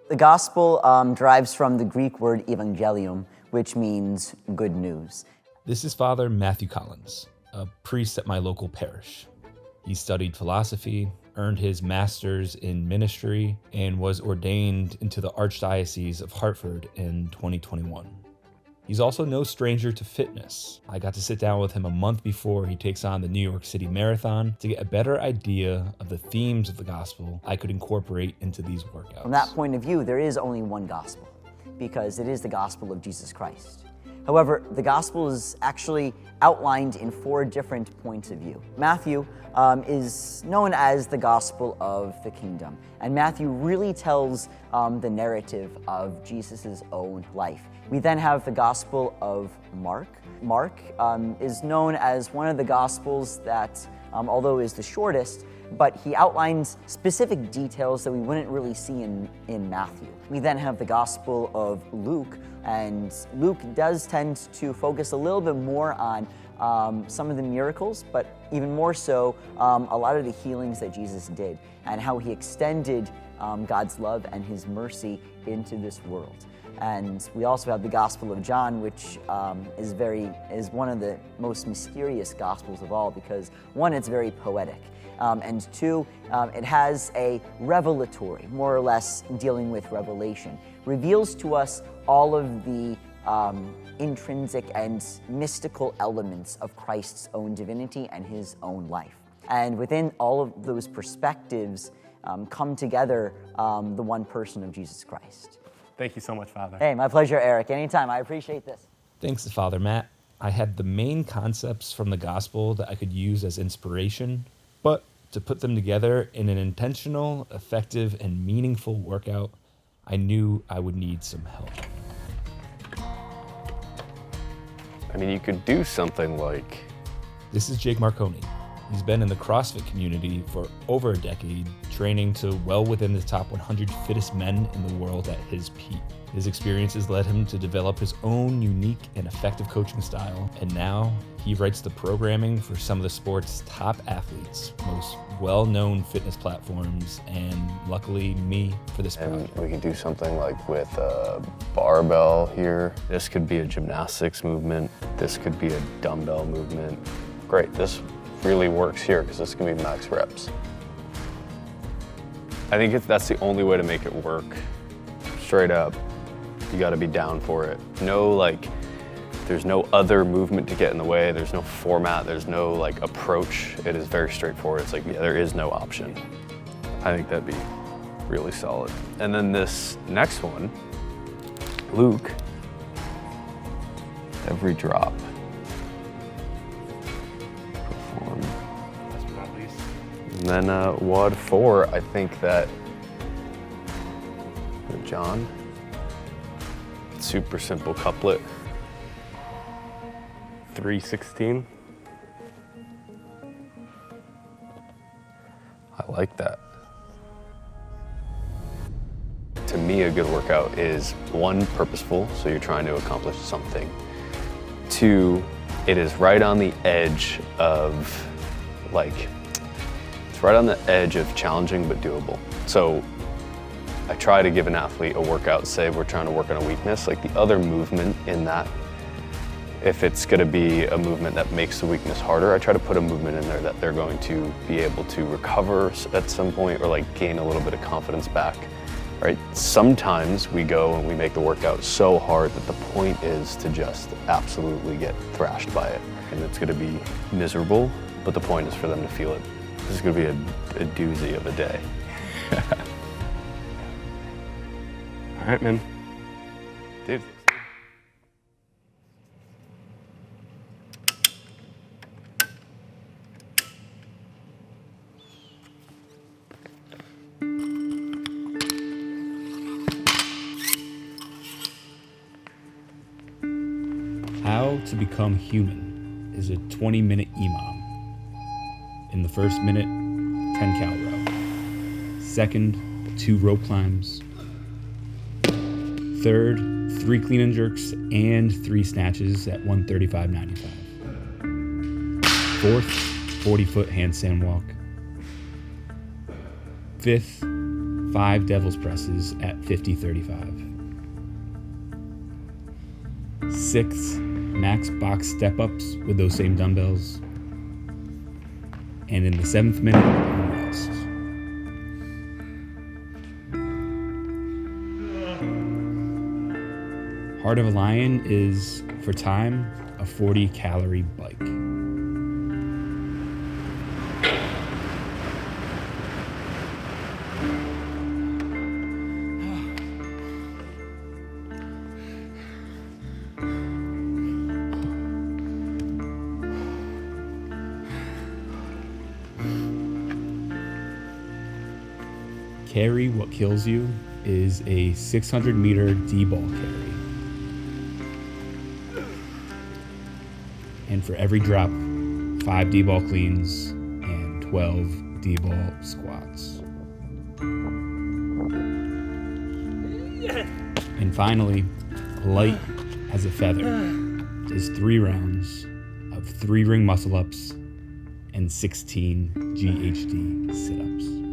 The gospel derives from the Greek word evangelium, which means good news. This is Father Matthew Collins, a priest at my local parish. He studied philosophy, earned his master's in ministry, and was ordained into the Archdiocese of Hartford in 2021. He's also no stranger to fitness. I got to sit down with him a month before he takes on the New York City Marathon to get a better idea of the themes of the gospel I could incorporate into these workouts. From that point of view, there is only one gospel, because it is the gospel of Jesus Christ. However, the gospel is actually outlined in 4 different points of view. Matthew is known as the gospel of the kingdom, and Matthew really tells the narrative of Jesus' own life. We then have the gospel of Mark. Mark is known as one of the gospels that, although is the shortest, but he outlines specific details that we wouldn't really see in Matthew. We then have the Gospel of Luke, and Luke does tend to focus a little bit more on some of the miracles, but even more so, a lot of the healings that Jesus did, and how he extended God's love and his mercy into this world. And we also have the Gospel of John, which is one of the most mysterious Gospels of all, because 1, it's very poetic, and 2, it has a revelatory, more or less dealing with revelation, reveals to us all of the intrinsic and mystical elements of Christ's own divinity and his own life. And within all of those perspectives come together the one person of Jesus Christ. Thank you so much, Father. Hey, my pleasure, Eric. Anytime. I appreciate this. Thanks to Father Matt. I had the main concepts from the gospel that I could use as inspiration, but to put them together in an intentional, effective, and meaningful workout, I knew I would need some help. I mean, you could do something like... This is Jake Marconi. He's been in the CrossFit community for over a decade, training to well within the top 100 fittest men in the world at his peak. His experiences led him to develop his own unique and effective coaching style, and now he writes the programming for some of the sport's top athletes, most well-known fitness platforms, and luckily me for this project. And we could do something like with a barbell here. This could be a gymnastics movement. This could be a dumbbell movement. Great, this really works here because this can be max reps. I think that's the only way to make it work. Straight up, you got to be down for it. There's no other movement to get in the way. There's no format. There's no approach. It is very straightforward. It's there is no option. I think that'd be really solid. And then this next one, Luke, every drop. Perform. And then WOD 4, I think that John, super simple couplet. 316. I like that. To me, a good workout is 1, purposeful, so you're trying to accomplish something. 2, it is right on the edge of it's right on the edge of challenging but doable. So I try to give an athlete a workout, say we're trying to work on a weakness, the other movement in that, if it's gonna be a movement that makes the weakness harder, I try to put a movement in there that they're going to be able to recover at some point or gain a little bit of confidence back, right? Sometimes we go and we make the workout so hard that the point is to just absolutely get thrashed by it. And it's gonna be miserable, but the point is for them to feel it. This is gonna be a doozy of a day. All right, man. Dude. How to Become Human is a 20-minute EMOM. In the first minute, 10 cal row. Second, 2 rope climbs. Third, 3 clean and jerks and 3 snatches at 135.95. Fourth, 40-foot handstand walk. Fifth, 5 devil's presses at 50-35. 6 max box step-ups with those same dumbbells. And in the 7th minute, you rest. Heart of a Lion is, for time, a 40-calorie bike. Carry What Kills You is a 600-meter D-ball carry. And for every drop, 5 D-ball cleans and 12 D-ball squats. And finally, Light as a Feather is 3 rounds of 3 ring muscle-ups and 16 GHD sit-ups.